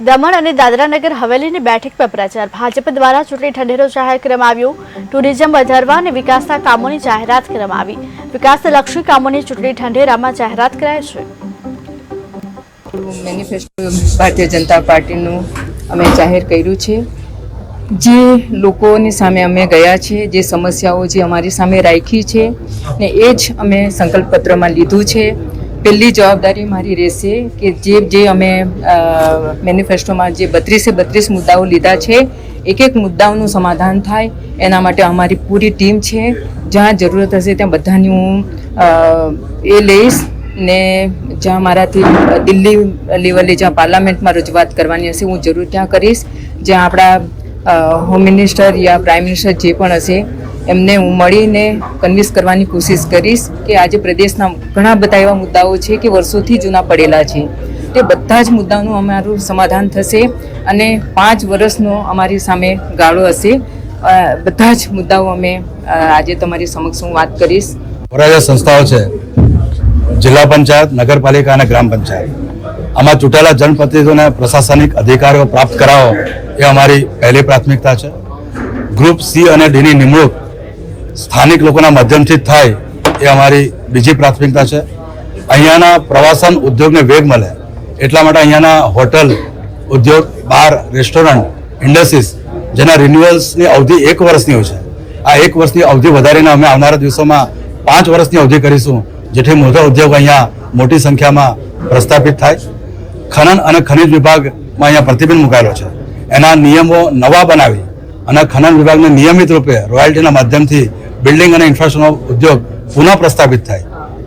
દમણ અને દાદરાનગર હવેલીની બેઠક પર પ્રચાર ભાજપ દ્વારા ચૂંટણી ઢંઢેરો જાહેર કરવામાં આવ્યો। ટુરિઝમ વધારવા અને વિકાસના કામોની જાહેરાત કરવામાં આવી। વિકાસલક્ષી કામોની ચૂંટણી ઢંઢેરામાં જાહેરાત કરાઈ છે। મેનિફેસ્ટો ભારતીય જનતા પાર્ટીનું અમે જાહેર કર્યું છે। જે લોકોની સામે અમે ગયા છે, જે સમસ્યાઓ જે અમારી સામે રાખી છે ને એ જ અમે સંકલ્પપત્રમાં લીધું છે। પહેલી જવાબદારી મારી રહેશે કે જે અમે મેનિફેસ્ટોમાં જે 32 મુદ્દાઓ લીધા છે, એક મુદ્દાઓનું સમાધાન થાય એના માટે અમારી પૂરી ટીમ છે। જ્યાં જરૂરત હશે ત્યાં બધાની હું એ લઈશ ને જ્યાં મારાથી દિલ્હી લેવલે જ્યાં પાર્લામેન્ટમાં રજૂઆત કરવાની હશે હું જરૂર ત્યાં કરીશ। જ્યાં આપણા હોમ મિનિસ્ટર યા પ્રાઇમ મિનિસ્ટર જે પણ હશે એમને હું મળીને કન્વિન્સ કરવાની કોશિશ કરીશ કે આજે પ્રદેશના ઘણા બધા એવા મુદ્દાઓ છે કે વર્ષોથી જૂના પડેલા છે, તે બધા જ મુદ્દાઓનું અમારું સમાધાન થશે અને 5 વર્ષનો અમારી સામે ગાળો હશે। બધા જ મુદ્દાઓ અમે આજે તમારી સમક્ષ હું વાત કરીશ। વરાજા સંસ્થાઓ છે, જિલ્લા પંચાયત, નગરપાલિકા અને ગ્રામ પંચાયત, આમાં ચૂંટાયેલા જનપ્રતિનિધિઓને પ્રશાસનિક અધિકારીઓ પ્રાપ્ત કરાવો એ અમારી પહેલી પ્રાથમિકતા છે। ગ્રુપ સી અને ડીની નિમણૂક સ્થાનિક લોકોના માધ્યમથી જ થાય એ અમારી બીજી પ્રાથમિકતા છે। અહીંયાના પ્રવાસન ઉદ્યોગને વેગ મળે એટલા માટે અહીંયાના હોટલ ઉદ્યોગ, બાર, રેસ્ટોરન્ટ, ઇન્ડસ્ટ્રીઝ જેના રિન્યુઅલ્સની અવધિ 1 વર્ષની હોય છે, આ 1 વર્ષની અવધિ વધારીને અમે આવનારા દિવસોમાં 5 વર્ષની અવધિ કરીશું, જેથી મોટા ઉદ્યોગ અહીંયા મોટી સંખ્યામાં પ્રસ્થાપિત થાય। ખનન અને ખનિજ વિભાગમાં અહીંયા પ્રતિબંધ મુકાયેલો છે, એના નિયમો નવા બનાવી અને ખનન વિભાગને નિયમિત રૂપે રોયલ્ટીના માધ્યમથી બિલ્ડિંગ અને ઇન્ફ્રાસ્ટ્રક્ચરનો ઉદ્યોગ પુનઃ પ્રસ્થાપિત થાય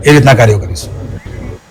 એ રીતના કાર્યો કરીશું।